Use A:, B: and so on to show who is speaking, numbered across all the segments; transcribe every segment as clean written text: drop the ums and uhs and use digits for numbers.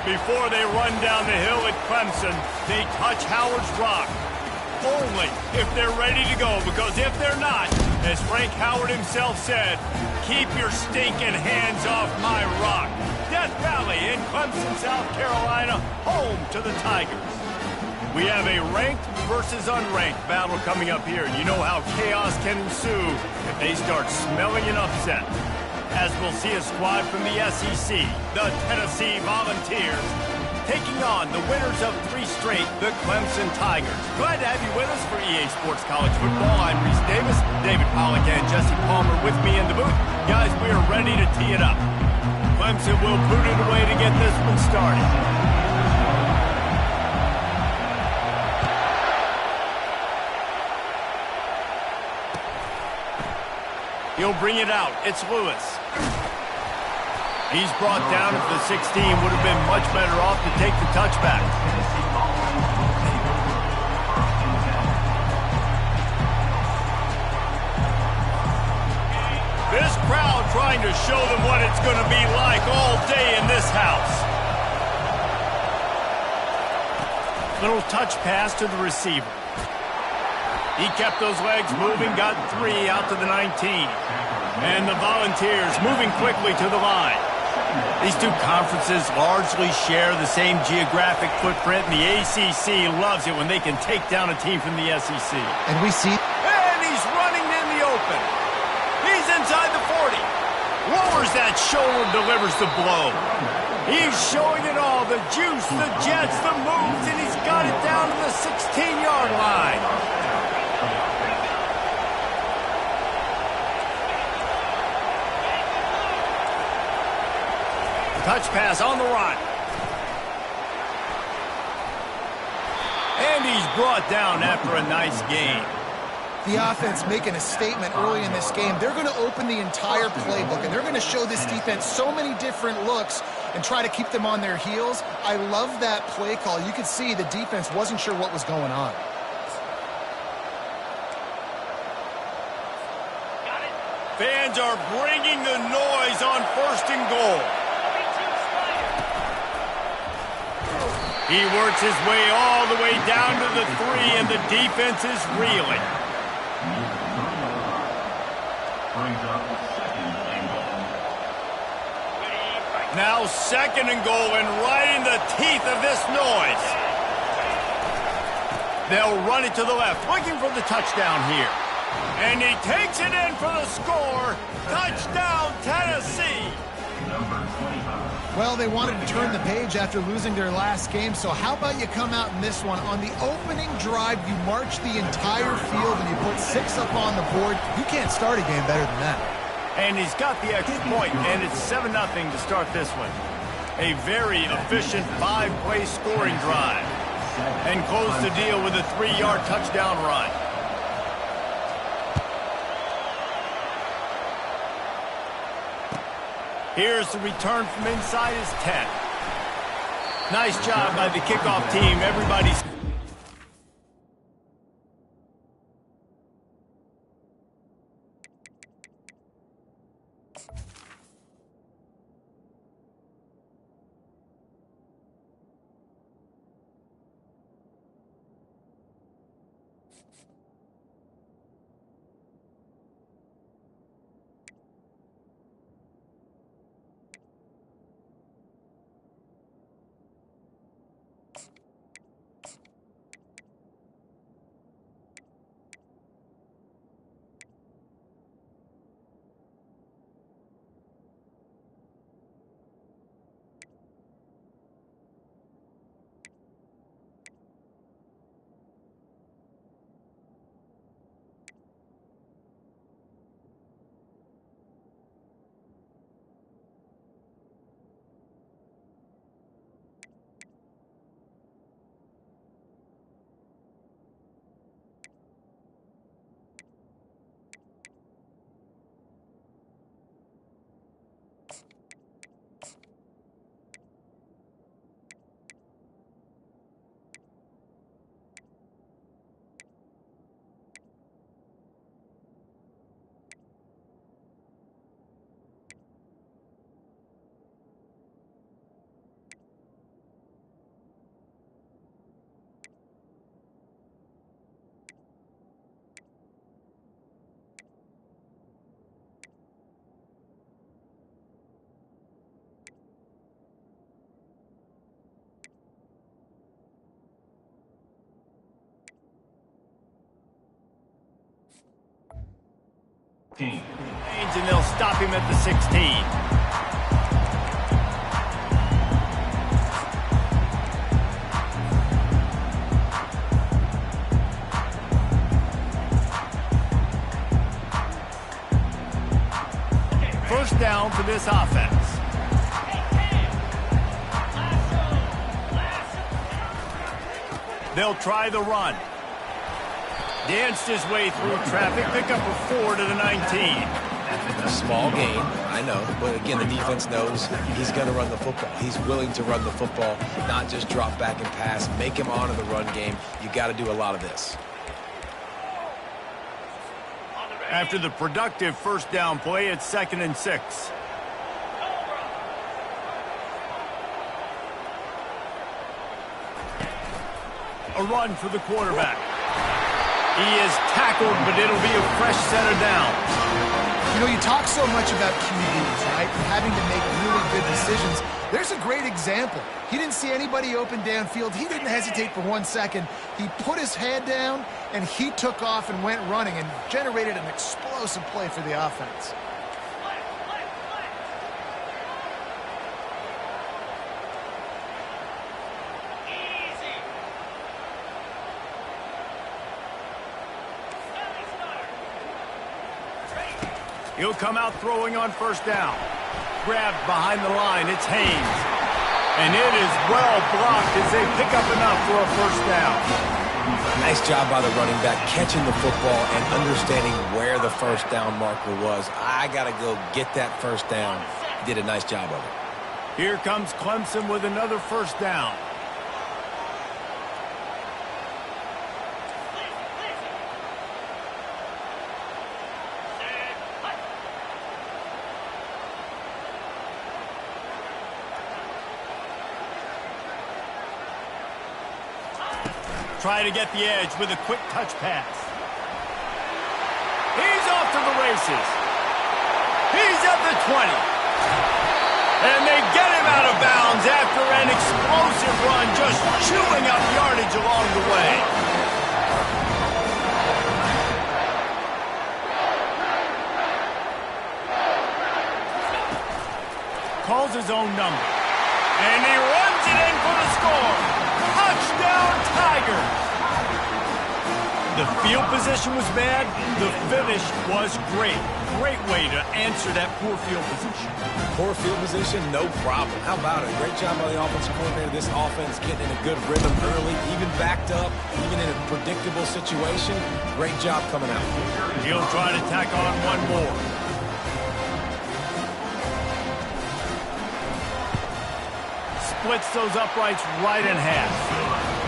A: Before they run down the hill at Clemson, they touch Howard's rock. Only if they're ready to go, because if they're not, as Frank Howard himself said, keep your stinking hands off my rock. Death Valley in Clemson, South Carolina, home to the Tigers. We have a ranked versus unranked battle coming up here, and you know how chaos can ensue if they start smelling an upset. As we'll see a squad from the SEC, the Tennessee Volunteers, taking on the winners of 3 straight, the Clemson Tigers. Glad to have you with us for EA Sports College Football. I'm Reese Davis, David Pollack and Jesse Palmer with me in the booth. Guys, we are ready to tee it up. Clemson will boot it away to get this one started. He'll bring it out. It's Lewis. He's brought down at the 16. Would have been much better off to take the touchback. This crowd trying to show them what it's going to be like all day in this house. Little touch pass to the receiver. He kept those legs moving, got 3 out to the 19. And the Volunteers moving quickly to the line. These two conferences largely share the same geographic footprint, and the ACC loves it when they can take down a team from the SEC.
B: And we see...
A: And he's running in the open. He's inside the 40. Lowers that shoulder, delivers the blow. He's showing it all, the juice, the jets, the moves, and he's got it down to the 16-yard line. Touch pass on the run. And he's brought down after a nice gain.
B: The offense making a statement early in this game. They're going to open the entire playbook, and they're going to show this defense so many different looks and try to keep them on their heels. I love that play call. You could see the defense wasn't sure what was going on.
A: Fans are bringing the noise on 1st and goal. He works his way all the way down to the 3, and the defense is reeling. Now 2nd and goal, and right in the teeth of this noise. They'll run it to the left, looking for the touchdown here. And he takes it in for the score. Touchdown, Tennessee.
B: Well, they wanted to turn the page after losing their last game, so how about you come out in this one? On the opening drive, you march the entire field and you put 6 up on the board. You can't start a game better than that.
A: And he's got the extra point, and it's 7-0 to start this one. A very efficient 5-play scoring drive. And close the deal with a 3-yard touchdown run. Here's the return from inside his 10. Nice job by the kickoff team. Everybody's... And they'll stop him at the 16. First down for this offense. They'll try the run. Danced his way through traffic, pick up a 4 to the 19.
C: A small gain, I know, but again, the defense knows he's going to run the football. He's willing to run the football, not just drop back and pass, make him honor the run game. You got to do a lot of this.
A: After the productive first down play, it's 2nd and 6. A run for the quarterback. He is tackled, but it'll be a fresh set of downs.
B: You know, you talk so much about QBs, right? And having to make really good decisions. There's a great example. He didn't see anybody open downfield. He didn't hesitate for 1 second. He put his head down, and he took off and went running and generated an explosive play for the offense.
A: He'll come out throwing on first down. Grabbed behind the line. It's Haynes. And it is well blocked as they pick up enough for a first down.
C: Nice job by the running back catching the football and understanding where the first down marker was. I got to go get that first down. He did a nice job of it.
A: Here comes Clemson with another first down. Try to get the edge with a quick touch pass. He's off to the races. He's at the 20. And they get him out of bounds after an explosive run, just chewing up yardage along the way. Calls his own number. And he runs it in for the score. Touchdown, Tigers! The field position was bad. The finish was great. Great way to answer that poor field position.
C: Poor field position, no problem. How about it? Great job by the offensive coordinator. This offense getting in a good rhythm early, even backed up, even in a predictable situation. Great job coming out.
A: He'll try to tack on one more. Splits those uprights right in half.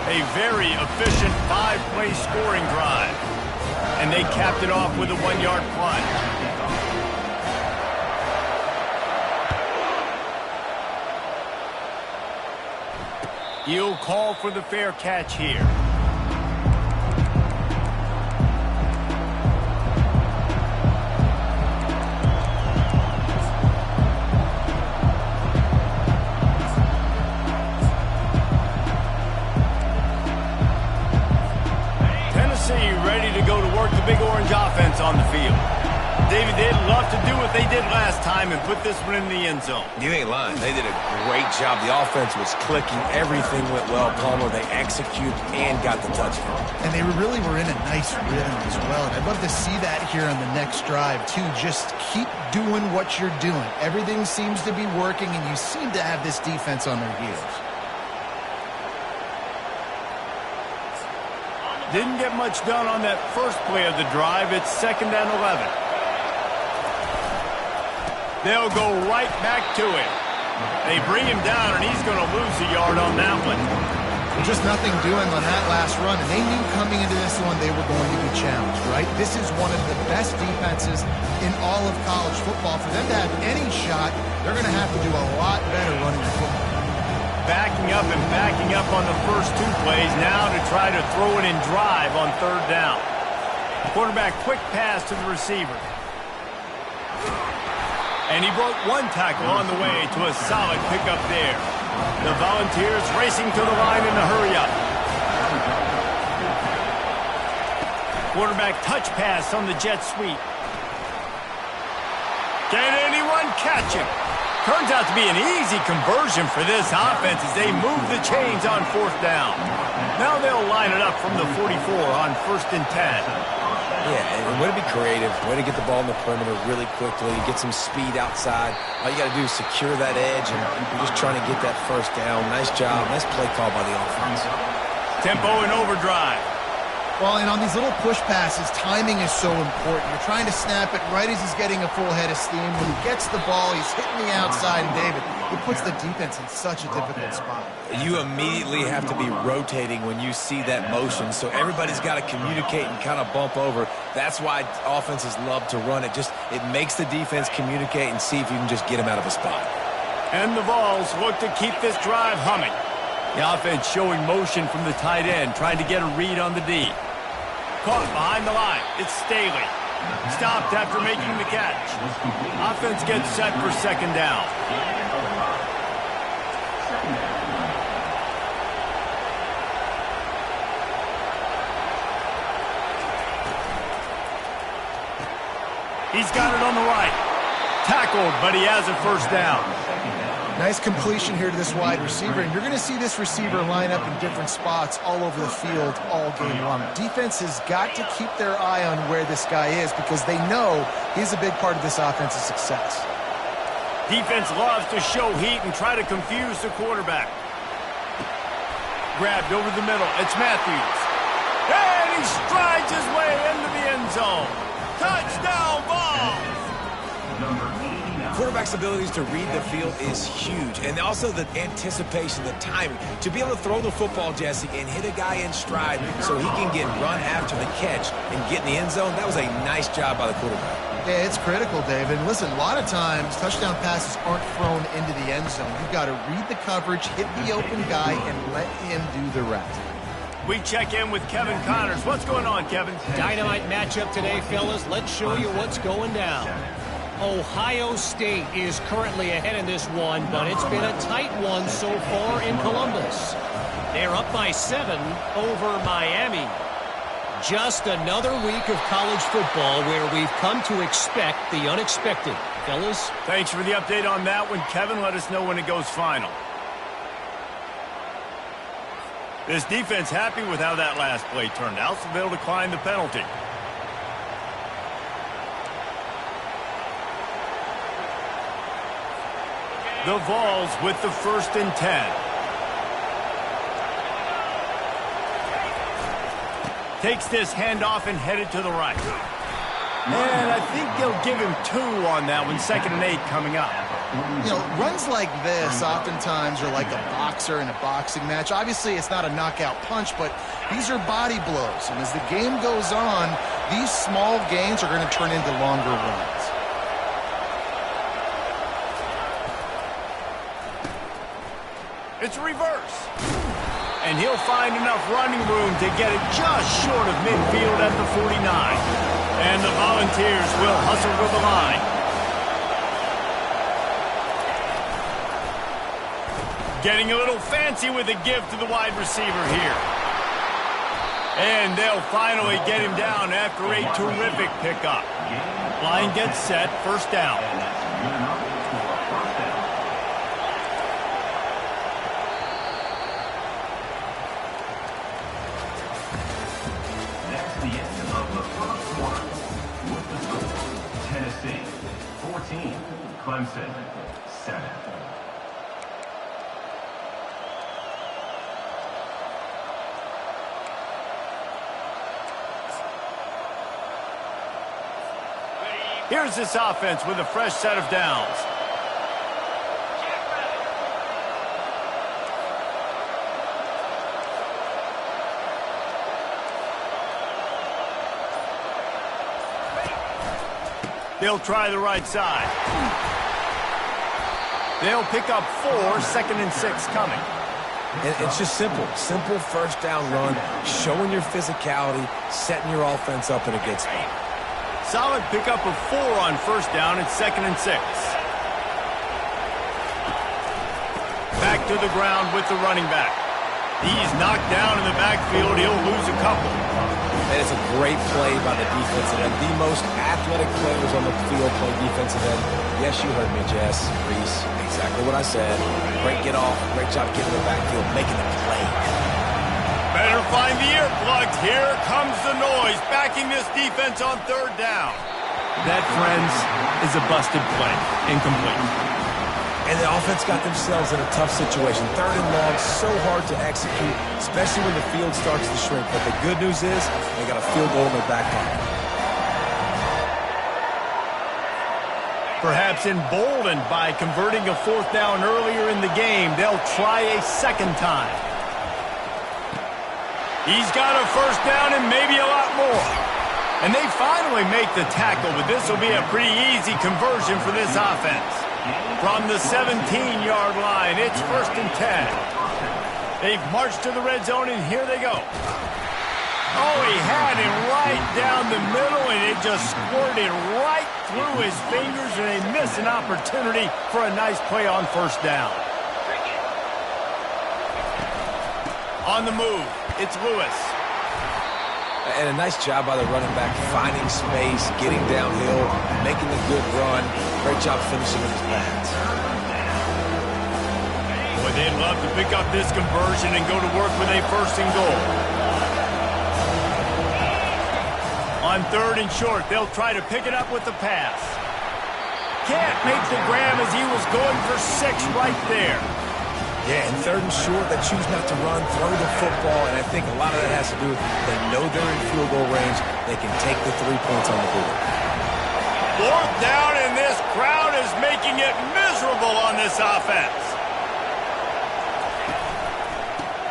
A: A very efficient 5-play scoring drive. And they capped it off with a 1-yard punt. He'll call for the fair catch here. Ready to go to work the Big Orange offense on the field. David, they'd love to do what they did last time and put this one in the end zone.
C: You ain't lying. They did a great job. The offense was clicking. Everything went well, Palmer. They executed and got the touchdown.
B: And they really were in a nice rhythm as well. And I'd love to see that here on the next drive, too. Just keep doing what you're doing. Everything seems to be working, and you seem to have this defense on their heels.
A: Didn't get much done on that first play of the drive. It's 2nd and 11. They'll go right back to him. They bring him down, and he's going to lose a yard on that one.
B: Just nothing doing on that last run, and they knew coming into this one they were going to be challenged, right? This is one of the best defenses in all of college football. For them to have any shot, they're going to have to do a lot better running the football.
A: Backing up on the first 2 plays, now to try to throw it in drive on 3rd down. Quarterback quick pass to the receiver. And he broke 1 tackle on the way to a solid pickup there. The Volunteers racing to the line in a hurry-up. Quarterback touch pass on the jet sweep. Can anyone catch him? Turns out to be an easy conversion for this offense as they move the chains on 4th down. Now they'll line it up from the 44 on 1st and 10.
C: Yeah, and way to be creative, way to get the ball in the perimeter really quickly, get some speed outside. All you got to do is secure that edge, and you're just trying to get that 1st down. Nice job. Nice play call by the offense.
A: Tempo and overdrive.
B: Well, and on these little push passes, timing is so important. You're trying to snap it right as he's getting a full head of steam. When he gets the ball, he's hitting the outside, and David, it puts the defense in such a difficult spot.
C: You immediately have to be rotating when you see that motion, so everybody's got to communicate and kind of bump over. That's why offenses love to run it. It makes the defense communicate and see if you can just get him out of a spot.
A: And the Vols look to keep this drive humming. The offense showing motion from the tight end, trying to get a read on the D. Caught behind the line. It's Staley. Stopped after making the catch. Offense gets set for 2nd down. He's got it on the right. Tackled, but he has a 1st down.
B: Nice completion here to this wide receiver, and you're going to see this receiver line up in different spots all over the field all game long. Defense has got to keep their eye on where this guy is because they know he's a big part of this offense's success.
A: Defense loves to show heat and try to confuse the quarterback. Grabbed over the middle. It's Matthews. And he strides his way into the end zone. Touchdown, Vols!
C: Quarterback's abilities to read the field is huge, and also the anticipation, the timing. To be able to throw the football, Jesse, and hit a guy in stride so he can get run after the catch and get in the end zone, that was a nice job by the quarterback.
B: Yeah, it's critical, David. And listen, a lot of times touchdown passes aren't thrown into the end zone. You've got to read the coverage, hit the open guy, and let him do the rest.
A: We check in with Kevin Connors. What's going on, Kevin?
D: Dynamite matchup today, fellas. Let's show you what's going down. Ohio State is currently ahead in this one, but it's been a tight one so far in Columbus. They're up by 7 over Miami. Just another week of college football where we've come to expect the unexpected. Fellas?
A: Thanks for the update on that one, Kevin. Let us know when it goes final. This defense happy with how that last play turned out, so they'll decline the penalty. The Vols with the 1st and 10. Takes this handoff and headed to the right. And I think they'll give him 2 on that one. 2nd and 8 coming up.
B: You know, runs like this oftentimes are like a boxer in a boxing match. Obviously, it's not a knockout punch, but these are body blows. And as the game goes on, these small gains are going to turn into longer runs.
A: It's a reverse. And he'll find enough running room to get it just short of midfield at the 49. And the Volunteers will hustle to the line. Getting a little fancy with a gift to the wide receiver here. And they'll finally get him down after a terrific pickup. Line gets set, 1st down.
E: That's the end of the first quarter. With the score, Tennessee 14, Clemson 7.
A: Here's this offense with a fresh set of downs. They'll try the right side. They'll pick up 4, 2nd and 6 coming.
C: And it's just simple. Simple 1st down run, showing your physicality, setting your offense up in a good spot.
A: Solid pickup of 4 on 1st down. It's 2nd and 6. Back to the ground with the running back. He's knocked down in the backfield. He'll lose a couple.
C: And it's a great play by the defensive end. The most athletic players on the field play defensive end. Yes, you heard me, Jess, Reese. Exactly what I said. Great get off. Great job getting the backfield, making the play.
A: Better find the earplugs. Here comes the noise, backing this defense on third down. That, friends, is a busted play. Incomplete.
C: And the offense got themselves in a tough situation. Third and long, so hard to execute, especially when the field starts to shrink. But the good news is they got a field goal in their back pocket.
A: Perhaps emboldened by converting a fourth down earlier in the game, they'll try a second time. He's got a first down and maybe a lot more. And they finally make the tackle, but this will be a pretty easy conversion for this offense. From the 17-yard line, it's 1st and 10. They've marched to the red zone, and here they go. Oh, he had it right down the middle, and it just squirted right through his fingers, and they miss an opportunity for a nice play on first down. On the move, it's Lewis.
C: And a nice job by the running back, finding space, getting downhill, making a good run. Great job finishing with his pads.
A: Boy, they'd love to pick up this conversion and go to work with a 1st and goal. On 3rd and short, they'll try to pick it up with the pass. Can't make the grab as he was going for 6 right there.
C: Yeah, and 3rd and short, they choose not to run, throw the football, and I think a lot of that has to do with they know they're in field goal range. They can take the 3 points on the board.
A: 4th down, and this crowd is making it miserable on this offense.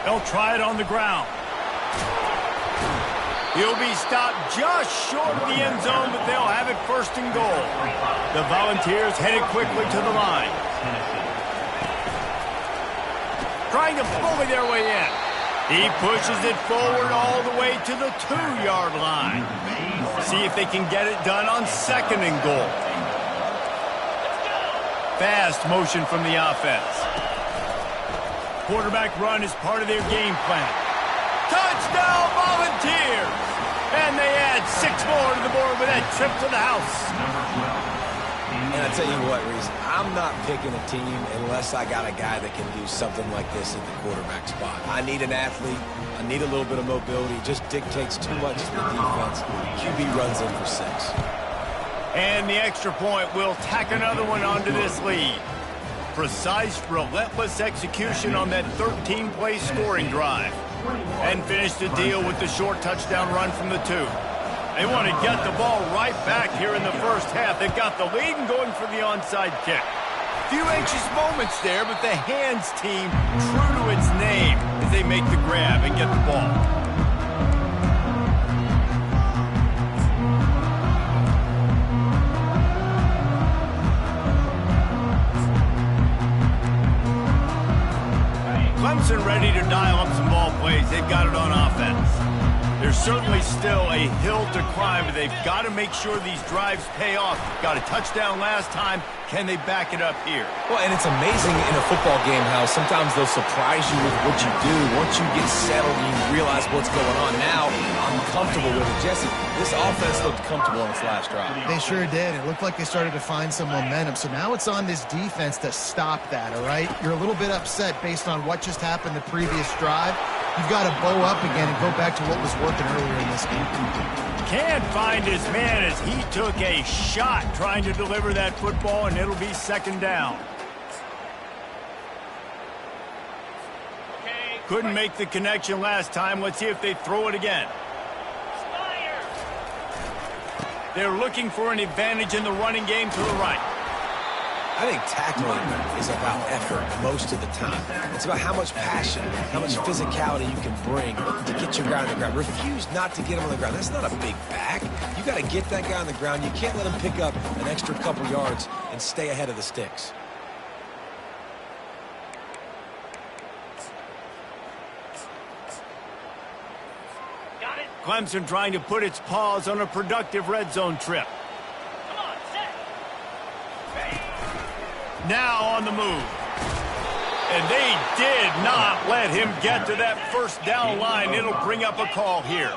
A: They'll try it on the ground. He'll be stopped just short of the end zone, but they'll have it 1st and goal. The Volunteers headed quickly to the line. Trying to bully their way in. He pushes it forward all the way to the 2-yard line. See if they can get it done on 2nd and goal. Fast motion from the offense. Quarterback run is part of their game plan. Touchdown, Volunteers! And they add 6 more to the board with that trip to the house.
C: And I tell you what, Reese, I'm not picking a team unless I got a guy that can do something like this at the quarterback spot. I need an athlete. I need a little bit of mobility. It just dictates too much to the defense. QB runs in for 6.
A: And the extra point will tack another one onto this lead. Precise, relentless execution on that 13-play scoring drive. And finish the deal with the short touchdown run from the 2. They want to get the ball right back here in the first half. They've got the lead and going for the onside kick. Few anxious moments there, but the hands team true to its name as they make the grab and get the ball. Clemson ready to dial up some ball plays. They've got it on offense. There's certainly still a hill to climb, but they've got to make sure these drives pay off. Got a touchdown last time. Can they back it up here?
C: Well, and it's amazing in a football game how sometimes they'll surprise you with what you do. Once you get settled and you realize what's going on, now I'm comfortable with it. Jesse, this offense looked comfortable on its last drive.
B: They sure did. It looked like they started to find some momentum. So now it's on this defense to stop that, all right? You're a little bit upset based on what just happened the previous drive. You've got to bow up again and go back to what was working earlier in this game.
A: Can't find his man as he took a shot trying to deliver that football, and it'll be 2nd down. Couldn't make the connection last time. Let's see if they throw it again. They're looking for an advantage in the running game to the right.
C: I think tackling is about effort most of the time. It's about how much passion, how much physicality you can bring to get your guy on the ground. Refuse not to get him on the ground. That's not a big back. You got to get that guy on the ground. You can't let him pick up an extra couple yards and stay ahead of the sticks.
A: Clemson trying to put its paws on a productive red zone trip. Now on the move. And they did not let him get to that first down line. It'll bring up a call here.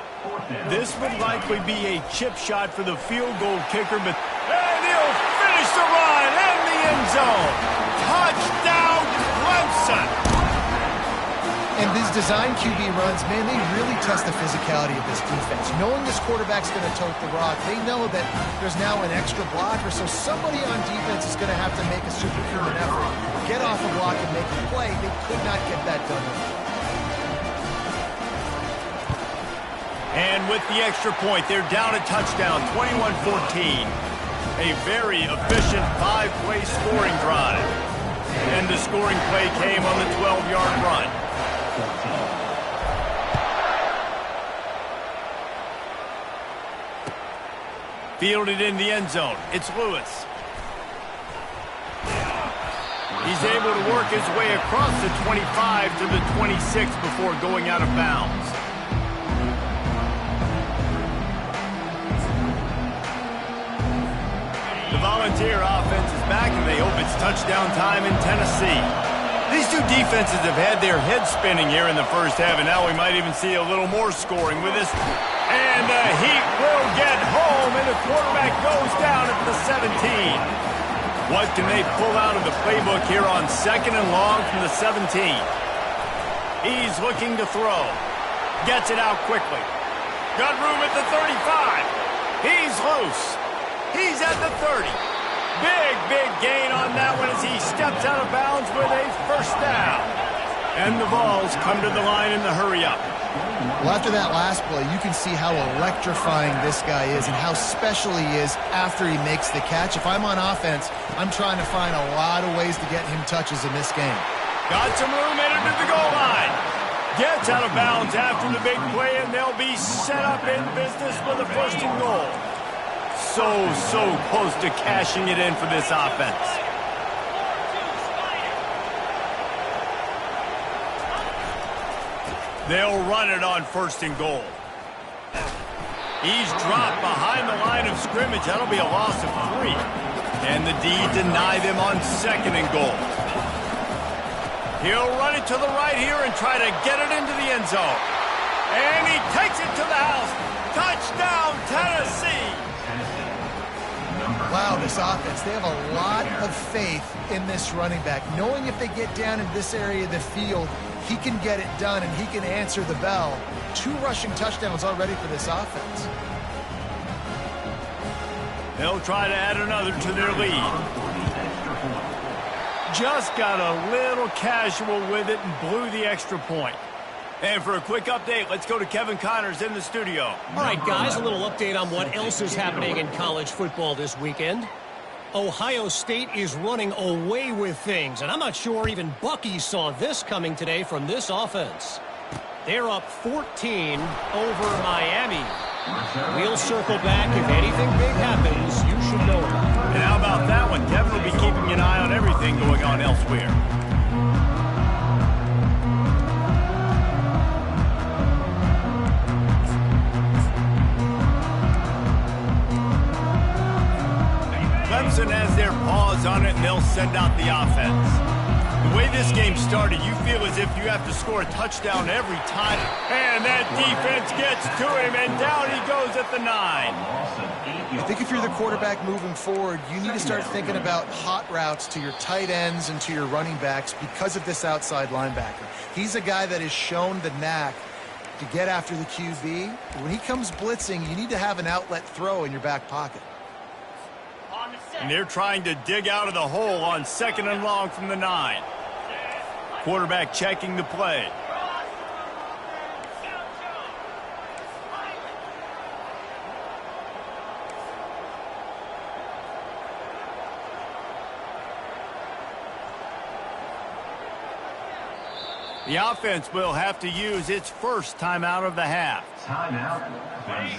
A: This would likely be a chip shot for the field goal kicker, but and he'll finish the run in the end zone. Touchdown, Clemson!
B: And these design QB runs, man, they really test the physicality of this defense. Knowing this quarterback's going to tote the rock, they know that there's now an extra blocker, so somebody on defense is going to have to make a superhuman effort, get off a block and make a play. They could not get that done.
A: And with the extra point, they're down a touchdown, 21-14. A very efficient 5-play scoring drive. And the scoring play came on the 12-yard run. Fielded in the end zone. It's Lewis. He's able to work his way across the 25 to the 26 before going out of bounds. The Volunteer offense is back, and they hope it's touchdown time in Tennessee. These two defenses have had their heads spinning here in the first half, and now we might even see a little more scoring with this. And the Heat will get home, and the quarterback goes down at the 17. What can they pull out of the playbook here on 2nd and long from the 17? He's looking to throw. Gets it out quickly. Got room at the 35. He's loose. He's at the 30. Big gain on that one as he steps out of bounds with a first down. And the Vols come to the line in the hurry-up.
B: Well, after that last play, you can see how electrifying this guy is and how special he is after he makes the catch. If I'm on offense, I'm trying to find a lot of ways to get him touches in this game.
A: Got some room headed to the goal line. Gets out of bounds after the big play, and they'll be set up in business with a 1st and goal. So close to cashing it in for this offense. They'll run it on 1st and goal. He's dropped behind the line of scrimmage. That'll be a loss of 3. And the D deny them on 2nd and goal. He'll run it to the right here and try to get it into the end zone. And he takes it to the house. Touchdown, Tennessee!
B: Wow, this offense, they have a lot of faith in this running back. Knowing if they get down in this area of the field, he can get it done and he can answer the bell. 2 rushing touchdowns already for this offense.
A: They'll try to add another to their lead. Just got a little casual with it and blew the extra point. And for a quick update, let's go to Kevin Connors in the studio.
D: All right, guys, a little update on what else is happening in college football this weekend. Ohio State is running away with things, and I'm not sure even Bucky saw this coming today from this offense. They're up 14 over Miami. We'll circle back. If anything big happens, you should know about it.
A: And how about that one? Kevin will be keeping an eye on everything going on elsewhere. Clemson has their paws on it, and they'll send out the offense. The way this game started, you feel as if you have to score a touchdown every time. And that defense gets to him, and down he goes at the 9.
B: I think if you're the quarterback moving forward, you need to start thinking about hot routes to your tight ends and to your running backs because of this outside linebacker. He's a guy that has shown the knack to get after the QB. When he comes blitzing, you need to have an outlet throw in your back pocket.
A: And they're trying to dig out of the hole on 2nd and long from the 9. Quarterback checking the play. The offense will have to use its first timeout of the half.
E: Timeout.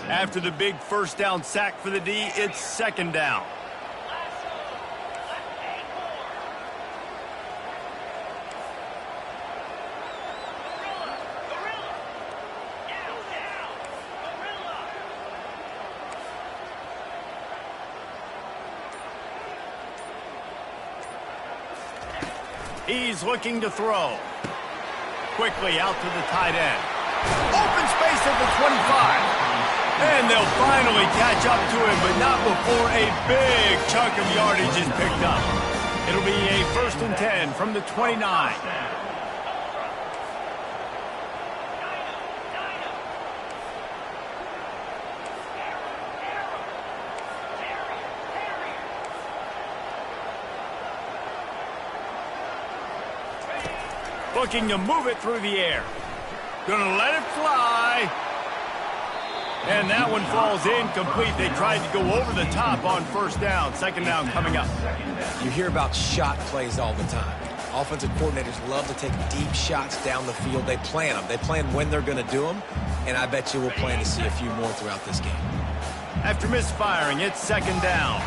A: After the big first down sack for the D, it's 2nd down. He's looking to throw. Quickly out to the tight end. Open space at the 25. And they'll finally catch up to him, but not before a big chunk of yardage is picked up. It'll be a 1st and 10 from the 29. Looking to move it through the air. Gonna let it fly. And that one falls incomplete. They tried to go over the top on 1st down. 2nd down coming up.
C: You hear about shot plays all the time. Offensive coordinators love to take deep shots down the field. They plan them. They plan when they're going to do them. And I bet you we'll plan to see a few more throughout this game.
A: After misfiring, it's 2nd down.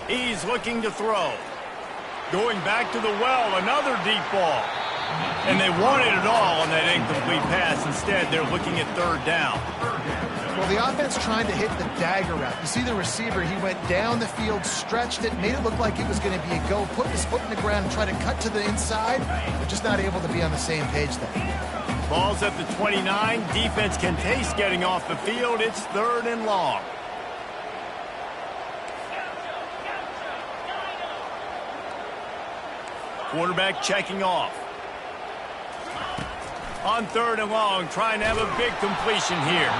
A: He's looking to throw. Going back to the well, another deep ball. And they wanted it all on that incomplete pass. Instead, they're looking at 3rd down.
B: Well, the offense trying to hit the dagger route. You see the receiver, he went down the field, stretched it, made it look like it was going to be a go, put his foot in the ground and tried to cut to the inside. They're just not able to be on the same page there.
A: Ball's at the 29. Defense can taste getting off the field. It's 3rd and long. Quarterback checking off. On 3rd and long, trying to have a big completion here.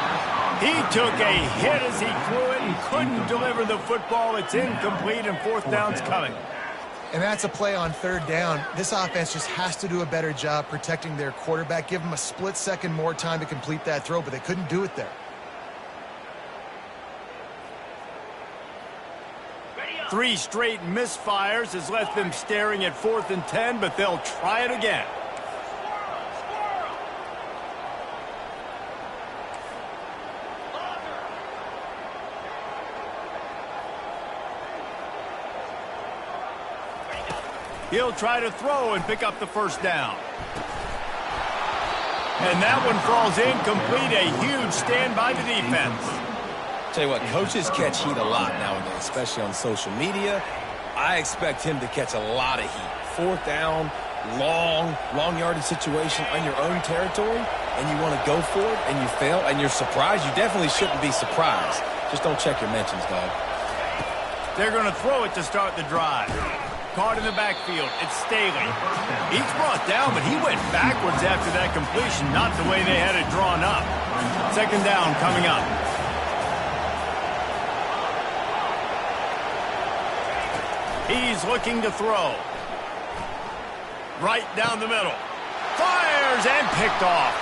A: He took a hit as he threw it and couldn't deliver the football. It's incomplete, and 4th down's coming.
B: And that's a play on 3rd down. This offense just has to do a better job protecting their quarterback. Give him a split second more time to complete that throw, but they couldn't do it there.
A: 3 straight misfires has left them staring at 4th and 10, but they'll try it again. He'll try to throw and pick up the 1st down. And that one falls incomplete. A huge stand by the defense.
C: Tell you what, coaches catch heat a lot nowadays, especially on social media. I expect him to catch a lot of heat. 4th down, long yardage situation on your own territory, and you want to go for it, and you fail, and you're surprised. You definitely shouldn't be surprised. Just don't check your mentions, dog.
A: They're going to throw it to start the drive. Caught in the backfield. It's Staley. He's brought down, but he went backwards after that completion, not the way they had it drawn up. 2nd down coming up. He's looking to throw. Right down the middle. Fires and picked off.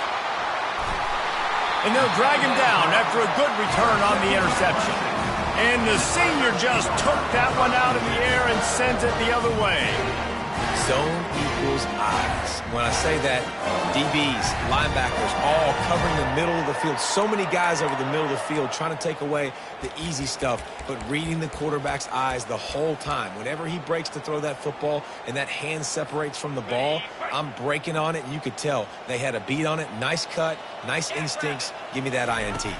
A: And they'll drag him down after a good return on the interception. And the senior just took that one out in the air and sends it the other way.
C: Zone equals eyes. When I say that, DBs, linebackers, all covering the middle of the field. So many guys over the middle of the field trying to take away the easy stuff, but reading the quarterback's eyes the whole time. Whenever he breaks to throw that football and that hand separates from the ball, I'm breaking on it, and you could tell they had a beat on it. Nice cut, nice instincts. Give me that INT.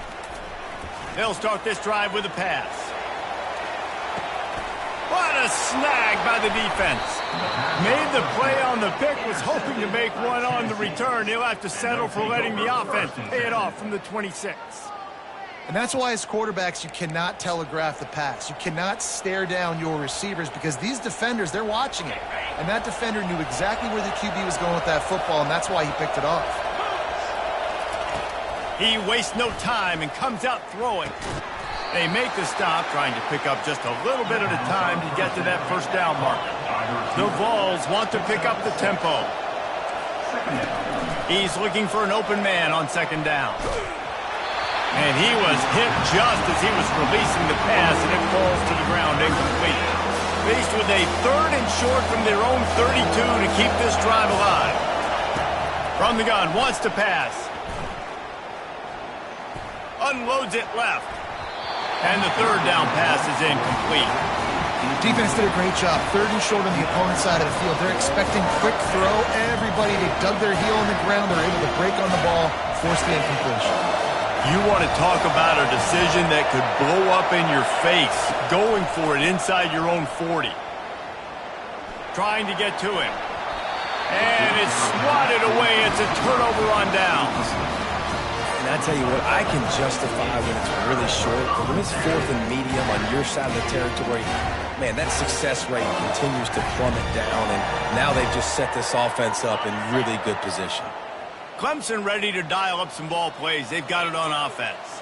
A: They'll start this drive with a pass. What a snag by the defense. Made the play on the pick, was hoping to make one on the return. He'll have to settle for letting the offense pay it off from the 26.
B: And that's why as quarterbacks, you cannot telegraph the pass. You cannot stare down your receivers because these defenders, they're watching it. And that defender knew exactly where the QB was going with that football, and that's why he picked it off.
A: He wastes no time and comes out throwing. They make the stop, trying to pick up just a little bit at a time to get to that 1st down marker. The Vols want to pick up the tempo. He's looking for an open man on 2nd down. And he was hit just as he was releasing the pass, and it falls to the ground incomplete. Faced with a 3rd and short from their own 32 to keep this drive alive. From the gun, wants to pass. Unloads it left. And the 3rd down pass is incomplete.
B: Defense did a great job. 3rd and short on the opponent's side of the field. They're expecting quick throw. Everybody, they dug their heel in the ground. They're able to break on the ball, force the incompletion.
A: You want to talk about a decision that could blow up in your face, going for it inside your own 40. Trying to get to him. And it's swatted away. It's a turnover on downs.
C: And I tell you what, I can justify when it's really short, but when it's 4th and medium on your side of the territory, man, that success rate continues to plummet down, and now they've just set this offense up in really good position.
A: Clemson ready to dial up some ball plays. They've got it on offense.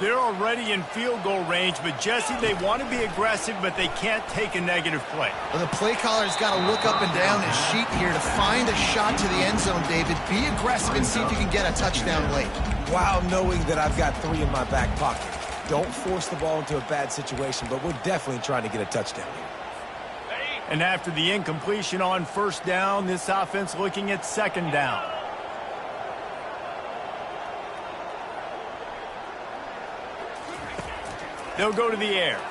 A: They're already in field goal range, but Jesse, they want to be aggressive, but they can't take a negative play.
B: Well, the play caller's got to look up and down his sheet here to find a shot to the end zone, David. Be aggressive and see if you can get a touchdown late.
C: While knowing that I've got 3 in my back pocket. Don't force the ball into a bad situation, but we're definitely trying to get a touchdown here.
A: And after the incompletion on 1st down, this offense looking at 2nd down. They'll go to the air.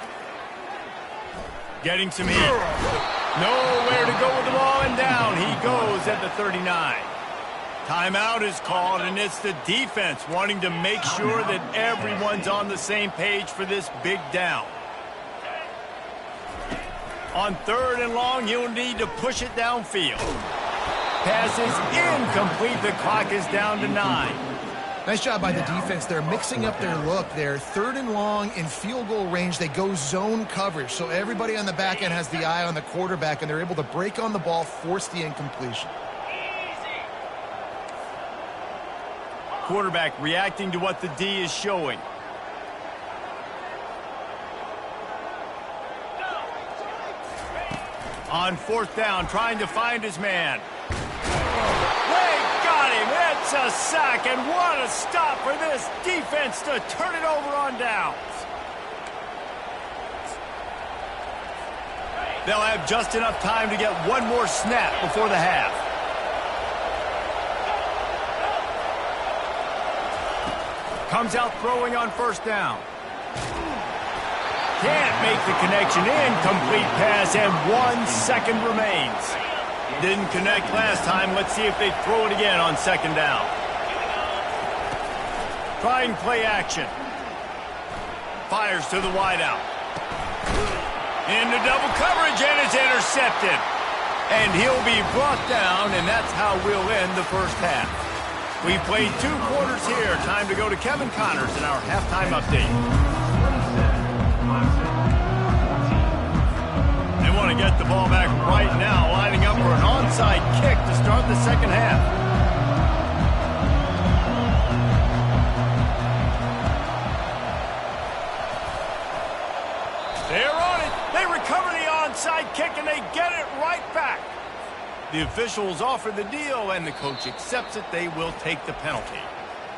A: Getting some heat. Nowhere to go with the ball, and down he goes at the 39. Timeout is called, and it's the defense wanting to make sure that everyone's on the same page for this big down. On 3rd and long, you'll need to push it downfield. Pass is incomplete. The clock is down to 9.
B: Nice job by the defense. They're mixing up their look there. 3rd and long in field goal range. They go zone coverage. So everybody on the back end has the eye on the quarterback, and they're able to break on the ball, force the incompletion.
A: Quarterback reacting to what the D is showing. On 4th down, trying to find his man. It's a sack, and what a stop for this defense to turn it over on downs. They'll have just enough time to get one more snap before the half. Comes out throwing on 1st down. Can't make the connection. Incomplete pass, and 1 second remains. Didn't connect last time. Let's see if they throw it again on 2nd down. Trying play action. Fires to the wideout. Into double coverage, and it's intercepted. And he'll be brought down, and that's how we'll end the 1st half. We played 2 quarters here. Time to go to Kevin Connors in our halftime update. Want to get the ball back right now, lining up for an onside kick to start the 2nd half. They're on it. They recover the onside kick, and they get it right back. The officials offer the deal, and the coach accepts it. They will take the penalty.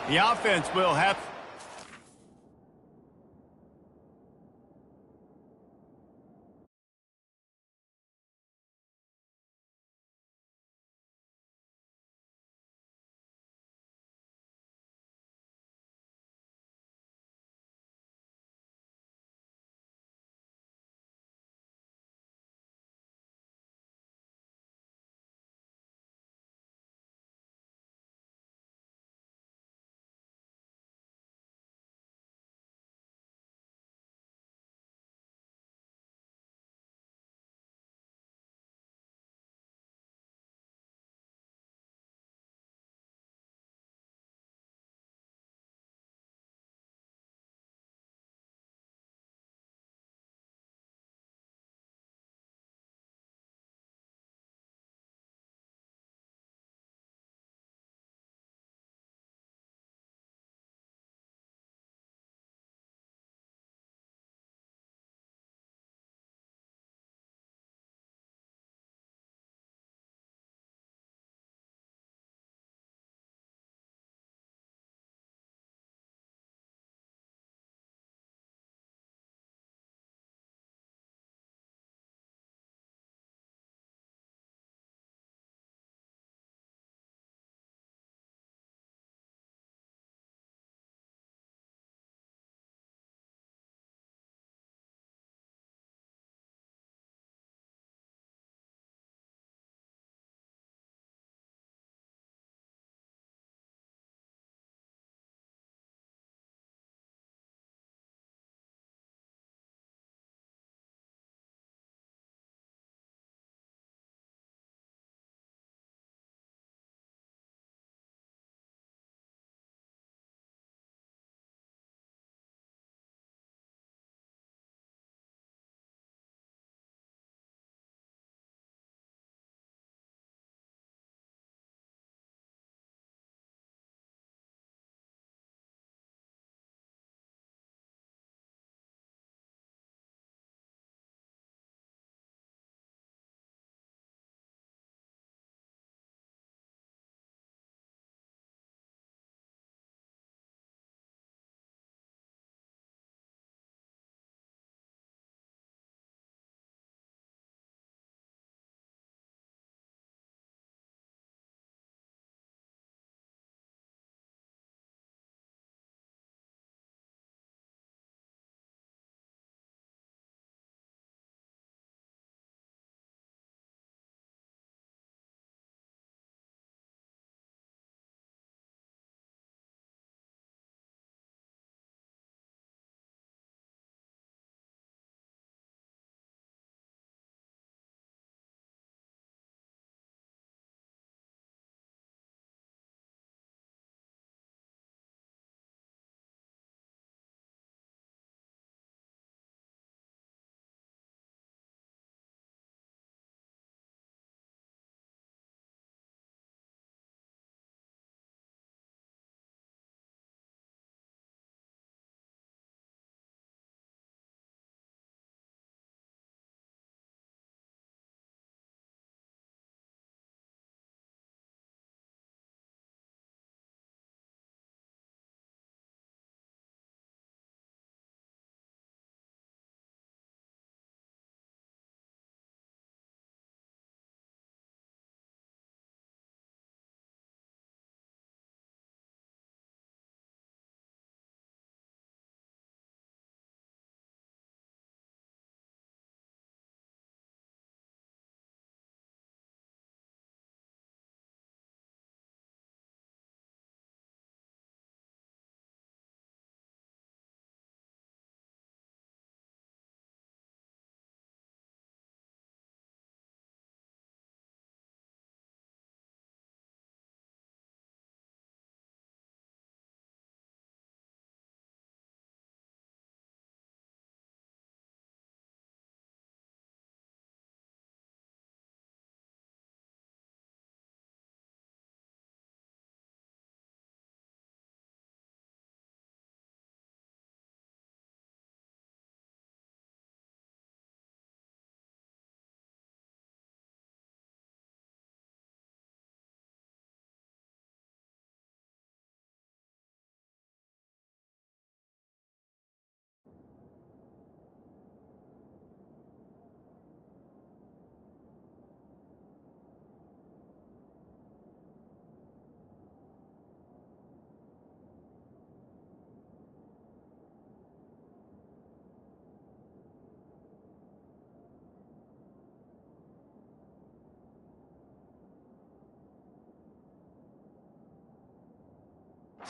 A: The offense will have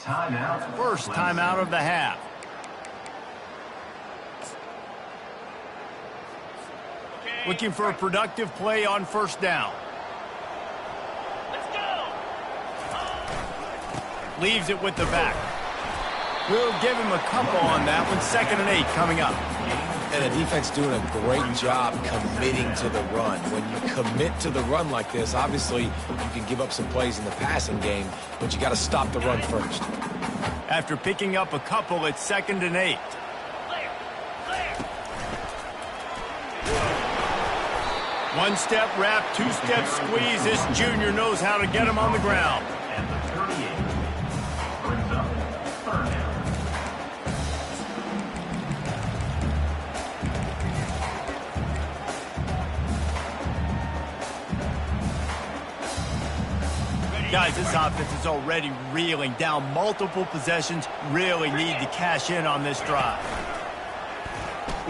E: Timeout.
A: First timeout of the half. Looking for a productive play on first down. Leaves it with the back. We'll give him a couple on that one. 2nd and 8 coming up.
C: And the defense doing a great job committing to the run. When you commit to the run like this, obviously you can give up some plays in the passing game, but you got to stop the run first.
A: After picking up a couple, it's 2nd and 8. One-step wrap, two-step squeeze. This junior knows how to get him on the ground.
E: And the 38 brings up 3rd down.
A: Guys, this offense is already reeling down multiple possessions. Really need to cash in on this drive.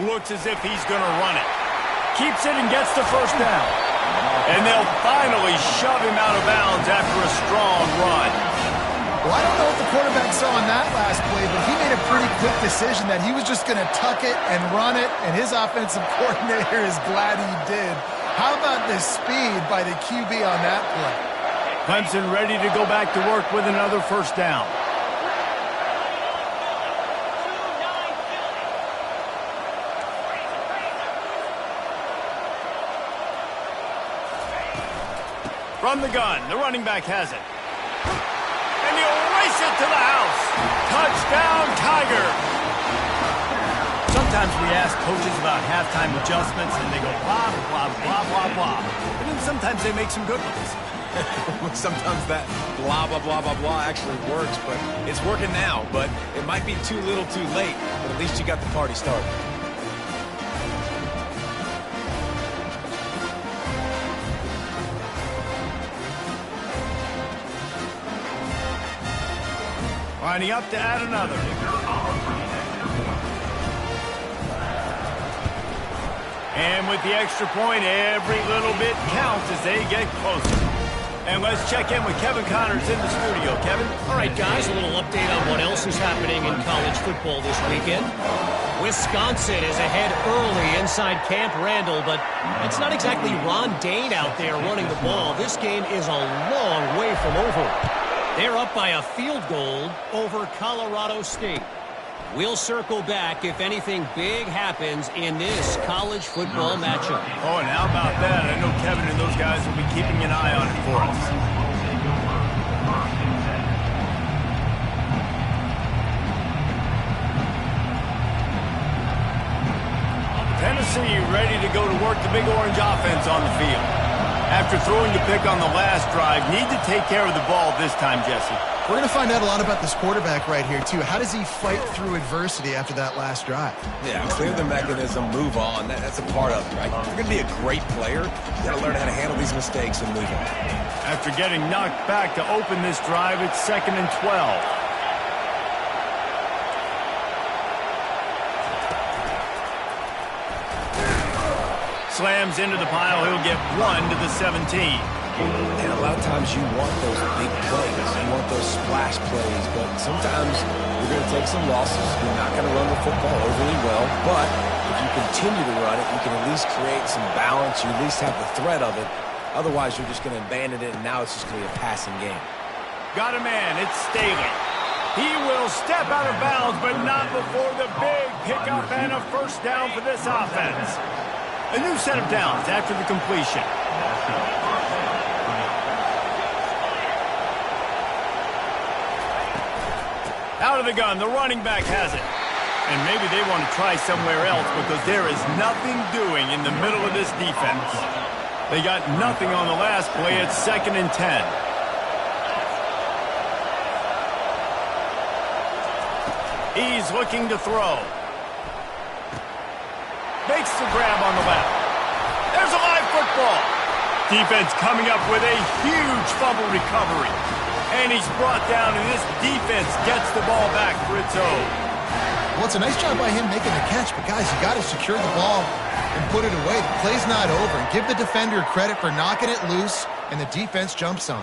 A: Looks as if he's going to run it. Keeps it and gets the first down. And they'll finally shove him out of bounds after a strong run.
B: Well, I don't know what the quarterback saw on that last play, but he made a pretty quick decision that he was just going to tuck it and run it, and his offensive coordinator is glad he did. How about the speed by the QB on that play?
A: Clemson ready to go back to work with another first down. From the gun, the running back has it. And he'll race it to the house. Touchdown, Tiger. Sometimes we ask coaches about halftime adjustments, and they go blah, blah, blah, blah, blah. And then sometimes they make some good ones.
C: Sometimes that blah, blah, blah, blah, blah actually works, but it's working now. But it might be too little too late, but at least you got the party started.
A: Lining up to add another. And with the extra point, every little bit counts as they get closer. And let's check in with Kevin Connors in the studio. Kevin?
D: All right, guys, a little update on what else is happening in college football this weekend. Wisconsin is ahead early inside Camp Randall, but it's not exactly Ron Dane out there running the ball. This game is a long way from over. They're up by a field goal over Colorado State. We'll circle back if anything big happens in this college football matchup.
A: Oh, and how about that? I know Kevin and those guys will be keeping an eye on it for us. Tennessee ready to go to work the Big Orange offense on the field. After throwing the pick on the last drive, need to take care of the ball this time, Jesse.
B: We're going to find out a lot about this quarterback right here, too. How does he fight through adversity after that last drive?
C: Yeah, clear the mechanism, move on. That's a part of it, right? If you're going to be a great player, you got to learn how to handle these mistakes and move on.
A: After getting knocked back to open this drive, it's 2nd and 12. Slams into the pile. He'll get 1 to the 17.
C: And a lot of times you want those big plays. You want those splash plays. But sometimes you're going to take some losses. You're not going to run the football overly well. But if you continue to run it, you can at least create some balance. You at least have the threat of it. Otherwise, you're just going to abandon it, and now it's just going to be a passing game.
A: Got a man. It's Staley. He will step out of bounds, but not before the big pickup and a first down for this offense. A new set of downs after the completion. Out of the gun, the running back has it. And maybe they want to try somewhere else because there is nothing doing in the middle of this defense. They got nothing on the last play. It's 2nd and 10. He's looking to throw. Makes the grab on the left. There's a live football. Defense coming up with a huge fumble recovery. And he's brought down, and this defense gets the ball back for its own.
B: Well, it's a nice job by him making the catch, but guys, you got to secure the ball and put it away. The play's not over. Give the defender credit for knocking it loose, and the defense jumps on.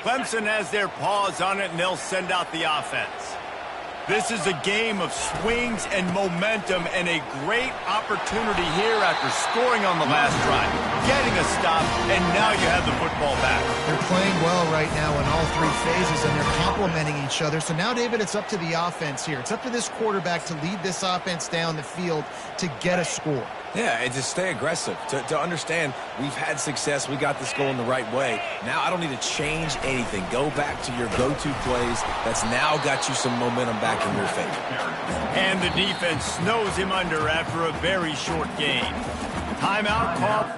A: Clemson has their paws on it, and they'll send out the offense. This is a game of swings and momentum, and a great opportunity here after scoring on the last drive, getting a stop, and now you have the football back.
B: They're playing well right now in all three phases, and they're complementing each other. So now, David, it's up to the offense here. It's up to this quarterback to lead this offense down the field to get a score.
C: Yeah, and to stay aggressive, to understand we've had success, we got this going the right way. Now I don't need to change anything. Go back to your go-to plays. That's now got you some momentum back in your favor.
A: And the defense snows him under after a very short gain. Timeout call.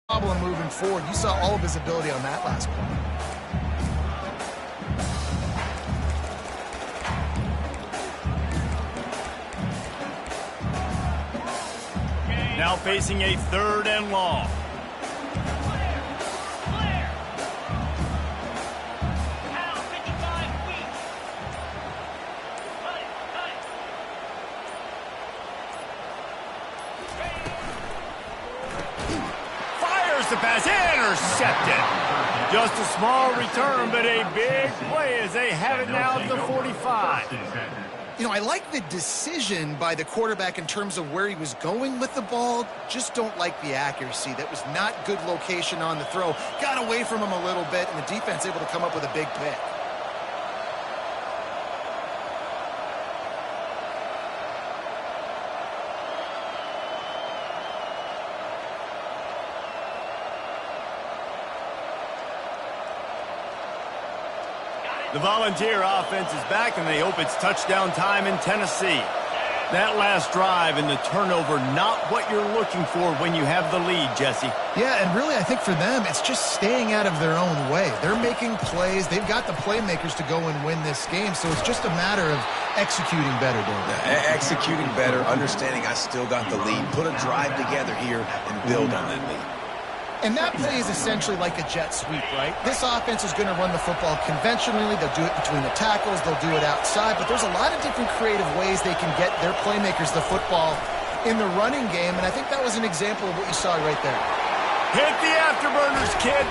B: Problem moving forward. You saw all of his ability on that last play.
A: Now facing a 3rd and long. The pass intercepted. Just a small return, but a big play as they have it now at the 45.
B: You know, I like the decision by the quarterback in terms of where he was going with the ball. Just don't like the accuracy. That was not good location on the throw. Got away from him a little bit, and the defense able to come up with a big pick.
A: The Volunteer offense is back, and they hope it's touchdown time in Tennessee. That last drive and the turnover, not what you're looking for when you have the lead, Jesse.
B: Yeah, and really I think for them, it's just staying out of their own way. They're making plays. They've got the playmakers to go and win this game, so it's just a matter of executing better, David.
C: Executing better, understanding I still got the lead. Put a drive together here and build on that lead.
B: And that play is essentially like a jet sweep, right? This offense is going to run the football conventionally. They'll do it between the tackles. They'll do it outside. But there's a lot of different creative ways they can get their playmakers the football in the running game. And I think that was an example of what you saw right there.
A: Hit the afterburners, kid.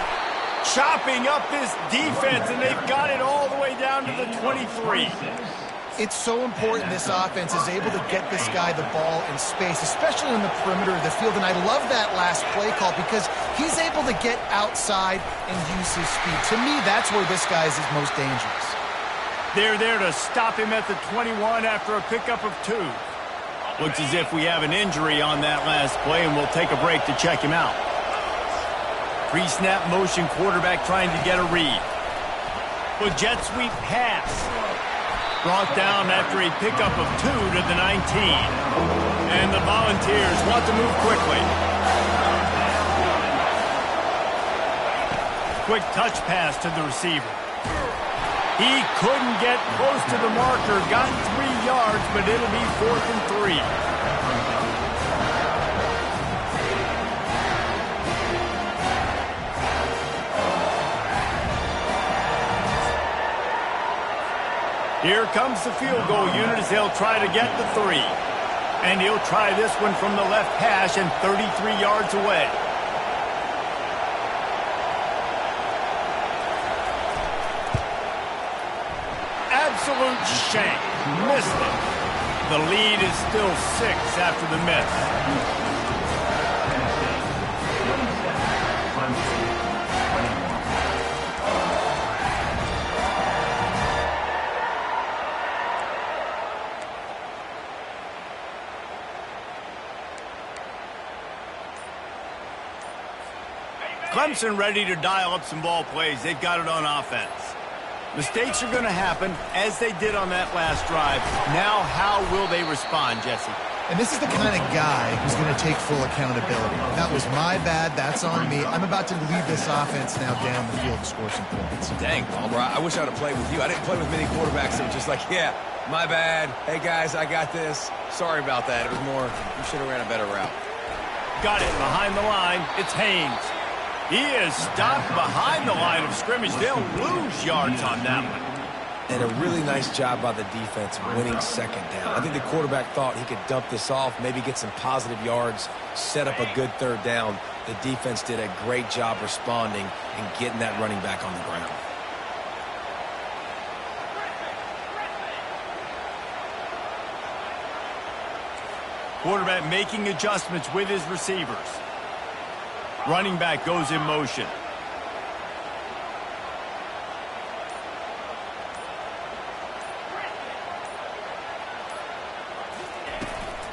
A: Chopping up this defense, and they've got it all the way down to the 23.
B: It's so important this offense is able to get this guy the ball in space, especially on the perimeter of the field. And I love that last play call because he's able to get outside and use his speed. To me, that's where this guy is his most dangerous.
A: They're there to stop him at the 21 after a pickup of 2. Looks as if we have an injury on that last play, and we'll take a break to check him out. Pre-snap motion quarterback trying to get a read. With jet sweep pass. Brought down after a pickup of 2 to the 19. And the Volunteers want to move quickly. Quick touch pass to the receiver. He couldn't get close to the marker. Got 3 yards, but it'll be 4th and 3. Here comes the field goal unit as they'll try to get the 3. And he'll try this one from the left hash and 33 yards away. Absolute shank. Missed it. The lead is still 6 after the miss. Clemson ready to dial up some ball plays. They've got it on offense. Mistakes are going to happen, as they did on that last drive. Now, how will they respond, Jesse?
B: And this is the kind of guy who's going to take full accountability. That was my bad. That's on me. I'm about to lead this offense now down the field to score some points.
C: Dang, Palmer, I wish I'd have played with you. I didn't play with many quarterbacks that were just like, yeah, my bad. Hey, guys, I got this. Sorry about that. It was more, you should have ran a better route.
A: Got it behind the line. It's Haynes. He is stopped behind the line of scrimmage. They'll lose yards on that one.
C: And a really nice job by the defense winning second down. I think the quarterback thought he could dump this off, maybe get some positive yards, set up a good 3rd down. The defense did a great job responding and getting that running back on the ground.
A: Quarterback making adjustments with his receivers. Running back goes in motion.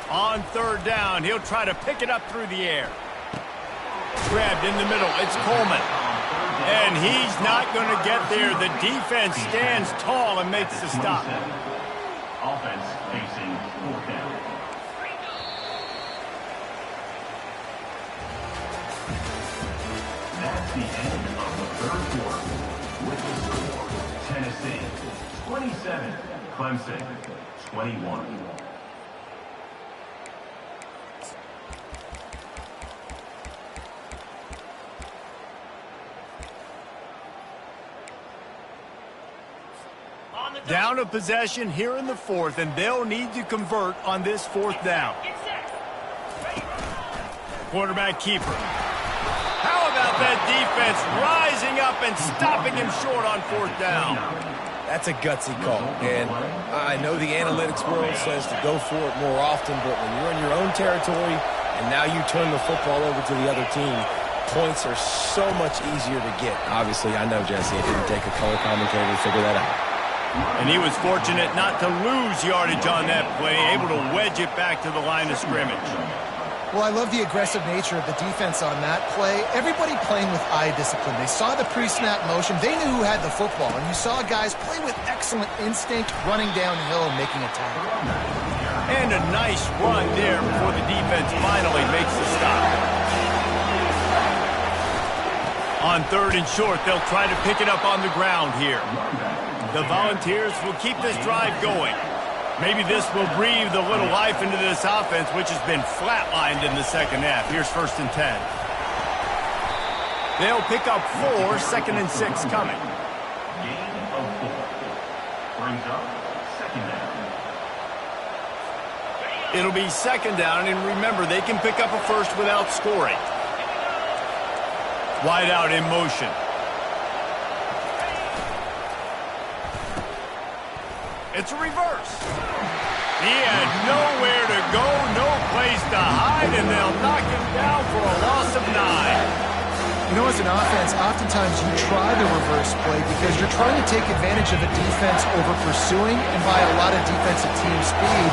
A: On 3rd down, he'll try to pick it up through the air. Grabbed in the middle, it's Coleman. And he's not going to get there. The defense stands tall and makes the stop.
E: Offense facing 4th down. That's the end of the 3rd quarter. With the score, Tennessee 27, Clemson 21.
A: Down a possession here in the 4th, and they'll need to convert on this 4th down. Quarterback keeper. How about that defense rising up and stopping him short on 4th down?
C: That's a gutsy call, and I know the analytics world says to go for it more often, but when you're in your own territory and now you turn the football over to the other team, points are so much easier to get. Obviously, I know, Jesse, it didn't take a color commentator to figure that out.
A: And he was fortunate not to lose yardage on that play, able to wedge it back to the line of scrimmage.
B: Well, I love the aggressive nature of the defense on that play. Everybody playing with eye discipline. They saw the pre-snap motion. They knew who had the football. And you saw guys play with excellent instinct, running downhill and making a tackle.
A: And a nice run there before the defense finally makes the stop. On 3rd and short, they'll try to pick it up on the ground here. The Volunteers will keep this drive going. Maybe this will breathe a little life into this offense, which has been flatlined in the second half. Here's 1st and 10. They'll pick up 4, 2nd and 6 coming.
E: Gain of 4. Brings up 2nd down.
A: It'll be 2nd down, and remember, they can pick up a first without scoring. Wide out in motion. It's a reverse. He had nowhere to go, no place to hide, and they'll knock him down for a loss of 9.
B: You know, as an offense, oftentimes you try the reverse play because you're trying to take advantage of a defense over pursuing and by a lot of defensive team speed.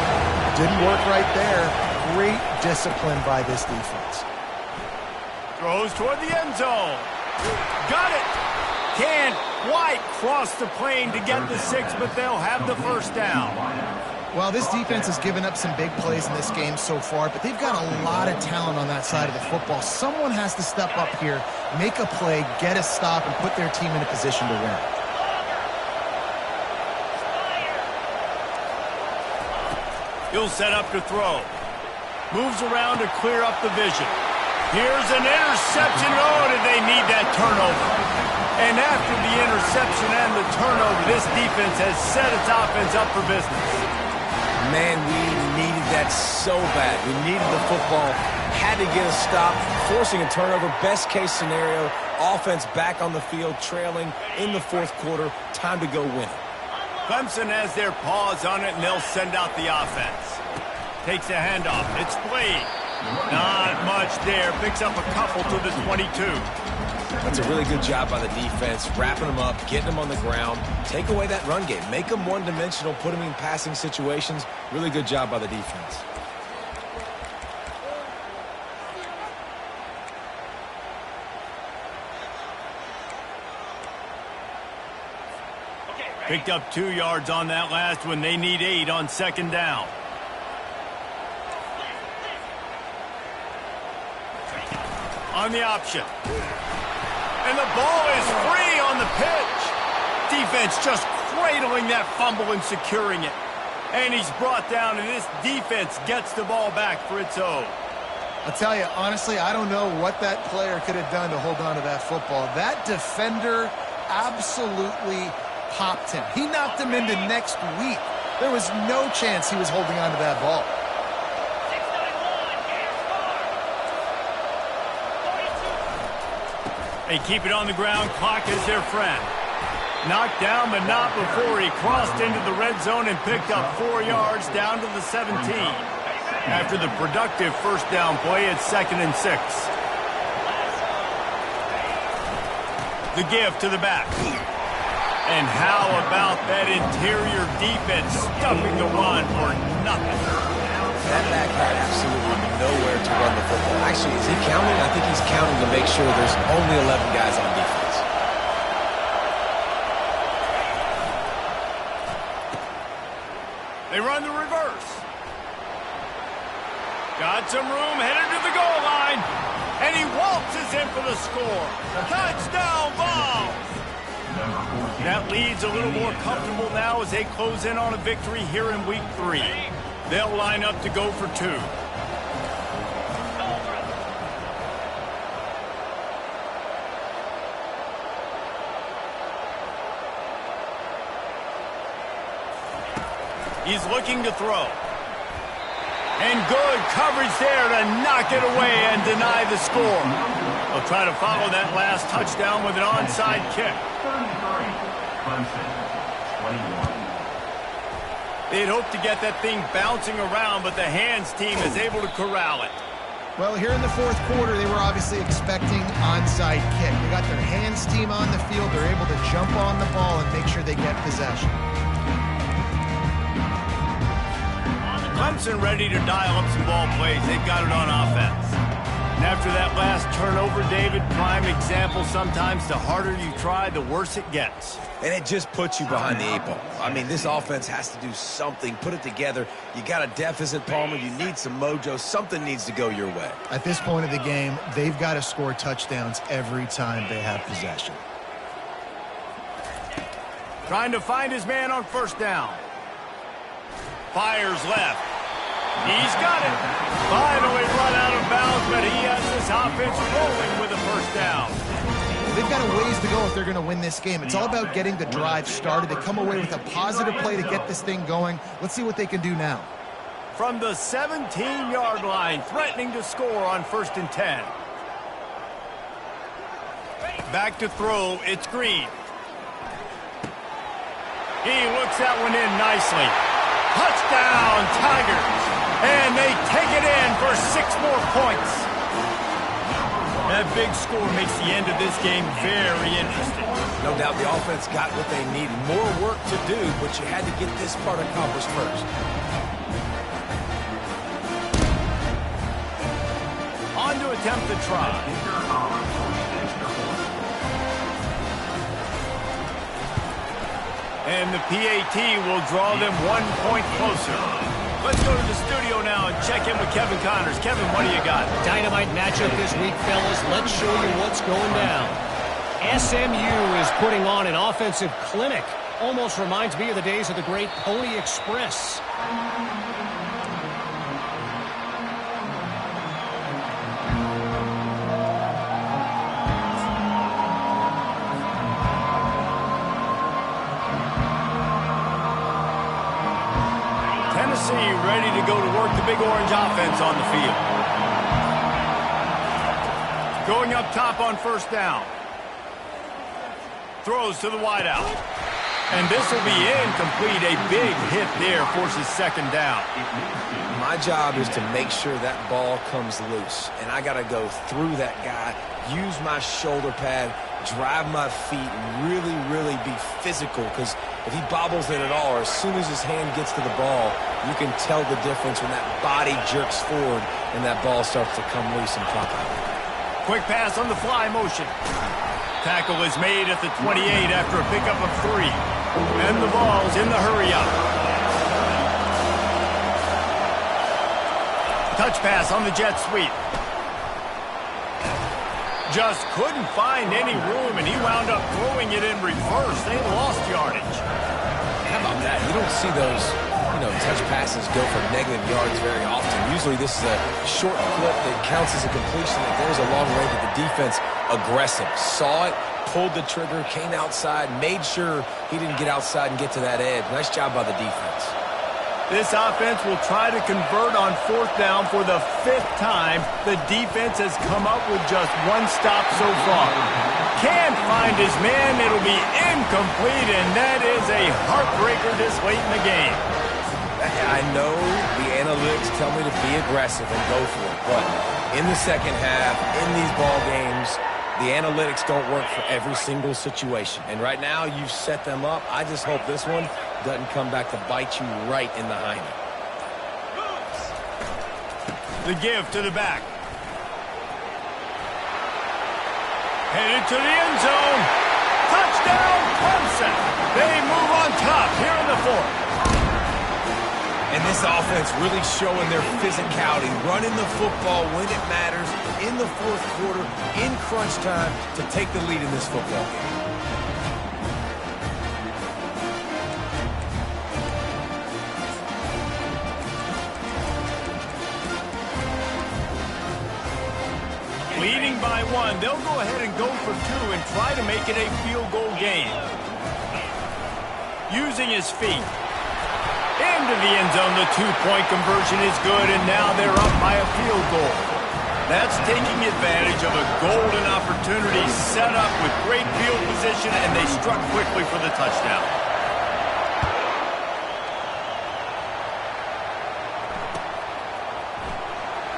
B: Didn't work right there. Great discipline by this defense.
A: Throws toward the end zone. Got it. can't quite cross the plane to get the 6, but they'll have the first down.
B: Well, this defense has given up some big plays in this game so far, but they've got a lot of talent on that side of the football. Someone has to step up here, make a play, get a stop, and put their team in a position to win.
A: He'll set up to throw. Moves around to clear up the vision. Here's an interception. Oh, did they need that turnover? And after the interception and the turnover, this defense has set its offense up for business.
C: Man, we needed that so bad. We needed the football. Had to get a stop, forcing a turnover. Best case scenario, offense back on the field, trailing in the fourth quarter. Time to go win it.
A: Clemson has their paws on it, and they'll send out the offense. Takes a handoff. It's Blade. Not much there. Picks up a couple to the 22.
C: That's a really good job by the defense, wrapping them up, getting them on the ground. Take away that run game. Make them one-dimensional, put them in passing situations. Really good job by the defense.
A: Picked up 2 yards on that last one. They need 8 on second down. On the option. And the ball is free on the pitch. Defense just cradling that fumble and securing it. And he's brought down, and this defense gets the ball back for its own.
B: I'll tell you, honestly, I don't know what that player could have done to hold on to that football. That defender absolutely popped him. He knocked him into next week. There was no chance he was holding on to that ball.
A: They keep it on the ground. Clock is their friend. Knocked down, but not before he crossed into the red zone and picked up 4 yards down to the 17. After the productive first down play, it's 2nd and 6. The give to the back. And how about that interior defense stuffing the run for nothing?
C: That back had absolutely nowhere to run the football. Actually, is he counting? I think he's counting to make sure there's only 11 guys on defense.
A: They run the reverse. Got some room, headed to the goal line. And he waltzes in for the score. Touchdown ball. That lead's a little more comfortable now as they close in on a victory here in week 3. They'll line up to go for 2. He's looking to throw. And good coverage there to knock it away and deny the score. They'll try to follow that last touchdown with an onside kick.
E: 33, Clemson, 21.
A: They'd hoped to get that thing bouncing around, but the hands team is able to corral it.
B: Well, here in the fourth quarter, they were obviously expecting onside kick. They got their hands team on the field. They're able to jump on the ball and make sure they get possession.
A: Clemson ready to dial up some ball plays. They've got it on offense. And after that last turnover, David, prime example, sometimes the harder you try, the worse it gets.
C: And it just puts you behind the 8 ball. I mean, this offense has to do something, put it together. You got a deficit, Palmer. You need some mojo. Something needs to go your way.
B: At this point of the game, they've got to score touchdowns every time they have possession.
A: Trying to find his man on first down. Fires left. He's got it. Finally run out of bounds, but he has this offense rolling with a first down.
B: They've got a ways to go if they're going to win this game. It's all about getting the drive started. They come away with a positive play to get this thing going. Let's see what they can do now.
A: From the 17-yard line, threatening to score on 1st and 10. Back to throw, it's Green. He looks that one in nicely. Touchdown, Tigers. And they take it in for 6 more points. That big score makes the end of this game very interesting.
C: No doubt the offense got what they needed. More work to do, but you had to get this part accomplished first. On to attempt the try.
A: And the PAT will draw them 1 point closer. Let's go to the studio now and check in with Kevin Connors. Kevin, what do you got?
D: Dynamite matchup this week, fellas. Let's show you what's going down. SMU is putting on an offensive clinic. Almost reminds me of the days of the great Pony Express.
A: Tennessee ready to go to work the Big Orange offense on the field. Going up top on first down. Throws to the wideout. And this will be incomplete. A big hit there forces second down.
C: My job is to make sure that ball comes loose. And I got to go through that guy, use my shoulder pad, drive my feet, and really be physical. Because if he bobbles it at all, or as soon as his hand gets to the ball, you can tell the difference when that body jerks forward and that ball starts to come loose and pop out.
A: Quick pass on the fly motion. Tackle is made at the 28 after a pickup of 3. And the ball's in the hurry-up. Touch pass on the jet sweep. Just couldn't find any room, and he wound up throwing it in reverse. They lost yardage.
C: How about that? You don't see those, touch passes go for negative yards very often. Usually this is a short clip that counts as a completion that goes a long way, but the defense aggressive. Saw it, pulled the trigger, came outside, made sure he didn't get outside and get to that edge. Nice job by the defense.
A: This offense will try to convert on fourth down for the 5th time. The defense has come up with just 1 stop so far. Can't find his man. It'll be incomplete, and that is a heartbreaker this late in the game.
C: I know the analytics tell me to be aggressive and go for it, but in the second half, in these ball games, the analytics don't work for every single situation. And right now, you've set them up. I just hope this one doesn't come back to bite you right in the hiney.
A: The give to the back. Headed to the end zone. Touchdown, Clemson. They move on top here in the 4th.
C: And this offense really showing their physicality, running the football when it matters, in the 4th quarter, in crunch time, to take the lead in this football game.
A: Leading by 1, they'll go ahead and go for 2 and try to make it a field goal game. Using his feet. Into the end zone, the 2-point conversion is good, and now they're up by a field goal. That's taking advantage of a golden opportunity set up with great field position, and they struck quickly for the touchdown.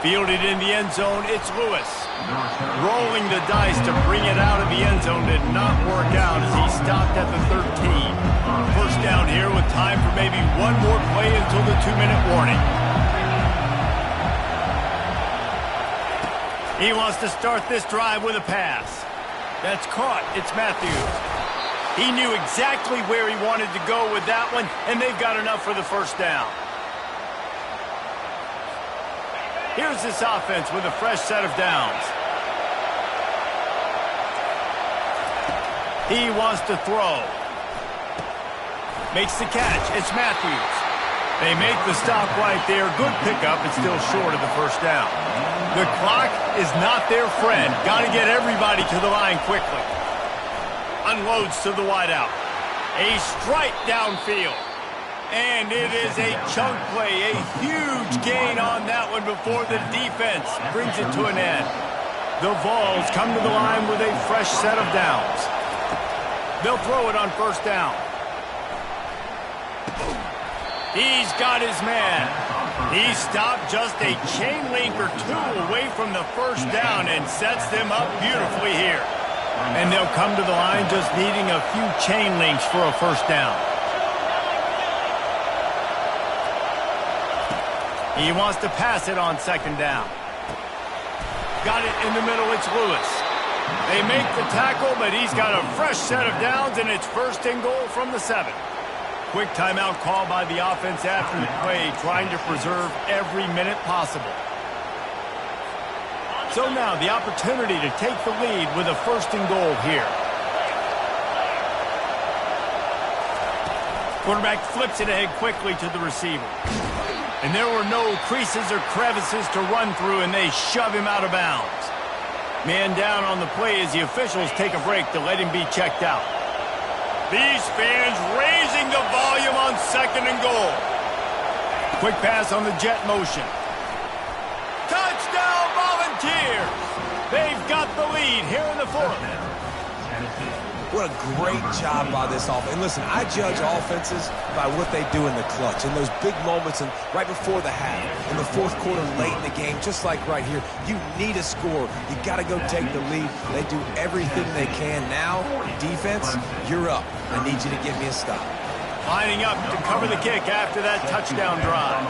A: Fielded in the end zone, it's Lewis. Rolling the dice to bring it out of the end zone did not work out as he stopped at the 13. First down here with time for maybe one more play until the 2-minute warning. He wants to start this drive with a pass. That's caught. It's Matthews. He knew exactly where he wanted to go with that one, and they've got enough for the first down. Here's this offense with a fresh set of downs. He wants to throw. Makes the catch. It's Matthews. They make the stop right there. Good pickup. It's still short of the first down. The clock is not their friend. Got to get everybody to the line quickly. Unloads to the wideout. A strike downfield. And it is a chunk play. A huge gain on that one before the defense brings it to an end. The Vols come to the line with a fresh set of downs. They'll throw it on first down. He's got his man. He stopped just a chain link or 2 away from the first down and sets them up beautifully here. And they'll come to the line just needing a few chain links for a first down. He wants to pass it on second down. Got it in the middle, it's Lewis. They make the tackle, but he's got a fresh set of downs, and it's 1st and goal from the 7. Quick timeout call by the offense after the play, trying to preserve every minute possible. So now the opportunity to take the lead with a 1st and goal here. Quarterback flips it ahead quickly to the receiver. And there were no creases or crevices to run through, and they shove him out of bounds. Man down on the play as the officials take a break to let him be checked out. These fans raising the volume on 2nd and goal. Quick pass on the jet motion. Touchdown Volunteers! They've got the lead here in the 4th.
C: What a great job by this offense. And listen, I judge offenses by what they do in the clutch, in those big moments and right before the half, in the 4th quarter, late in the game, just like right here. You need a score. You got to go take the lead. They do everything they can. Now, defense, you're up. I need you to give me a stop.
A: Lining up to cover the kick after that touchdown drive.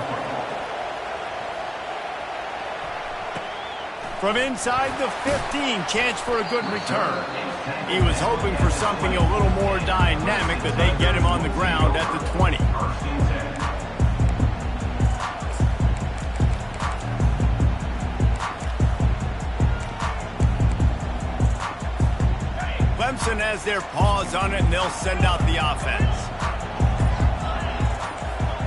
A: From inside the 15, chance for a good return. He was hoping for something a little more dynamic, but they get him on the ground at the 20. Clemson has their paws on it, and they'll send out the offense.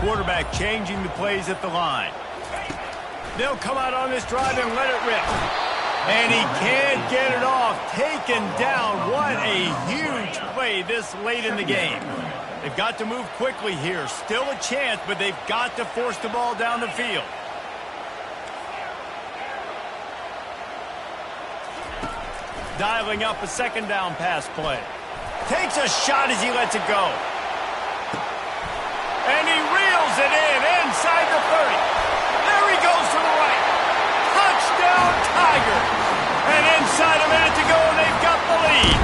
A: Quarterback changing the plays at the line. They'll come out on this drive and let it rip. And he can't get it off. Taken down. What a huge play this late in the game. They've got to move quickly here. Still a chance, but they've got to force the ball down the field. Dialing up a 2nd down pass play. Takes a shot as he lets it go. And he reels it in inside the 30. There he goes to the right. Touchdown, Tigers. And inside a minute to go, and they've got the lead.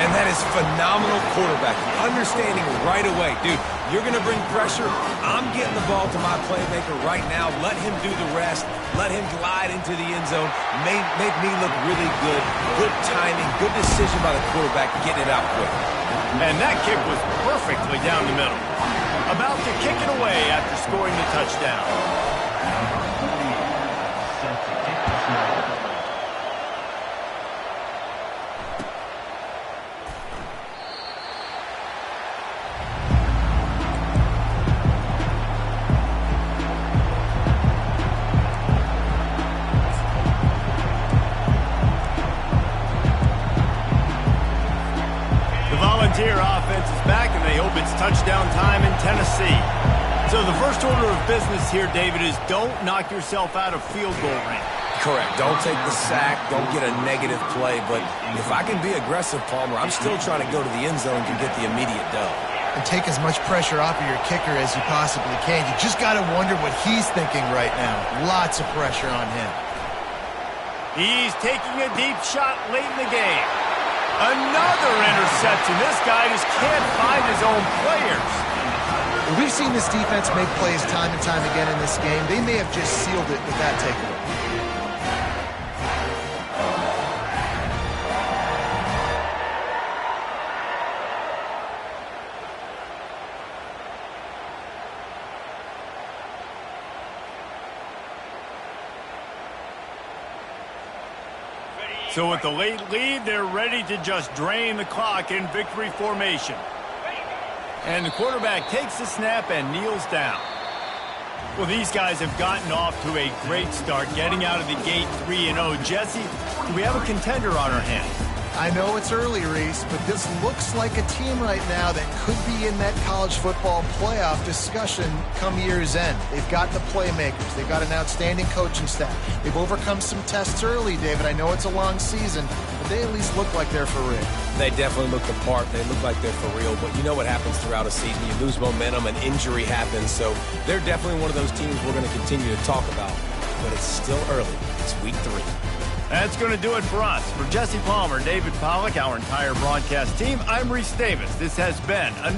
C: And that is phenomenal quarterbacking. Understanding right away. Dude, you're going to bring pressure. I'm getting the ball to my playmaker right now. Let him do the rest. Let him glide into the end zone. Make me look really good. Good timing. Good decision by the quarterback getting it out quick.
A: And that kick was perfectly down the middle. About to kick it away after scoring the touchdown. Volunteer offense is back, and they hope it's touchdown time in Tennessee. So the first order of business here, David, is don't knock yourself out of field goal range.
C: Correct. Don't take the sack. Don't get a negative play. But if I can be aggressive, Palmer, I'm still trying to go to the end zone to get the immediate dub.
B: And take as much pressure off of your kicker as you possibly can. You just got to wonder what he's thinking right now. Lots of pressure on him.
A: He's taking a deep shot late in the game. Another interception. This guy just can't find his own players.
B: We've seen this defense make plays time and time again in this game. They may have just sealed it with that takeaway.
A: So with the late lead, they're ready to just drain the clock in victory formation. And the quarterback takes the snap and kneels down. Well, these guys have gotten off to a great start, getting out of the gate 3-0. Jesse, do we have a contender on our hands?
B: I know it's early, Reese, but this looks like a team right now that could be in that college football playoff discussion come year's end. They've got the playmakers. They've got an outstanding coaching staff. They've overcome some tests early, David. I know it's a long season, but they at least look like they're for real.
C: They definitely look the part. They look like they're for real. But you know what happens throughout a season. You lose momentum, an injury happens. So they're definitely one of those teams we're going to continue to talk about. But it's still early. It's week 3.
A: That's going to do it for us. For Jesse Palmer, David Pollack, our entire broadcast team, I'm Reese Davis. This has been another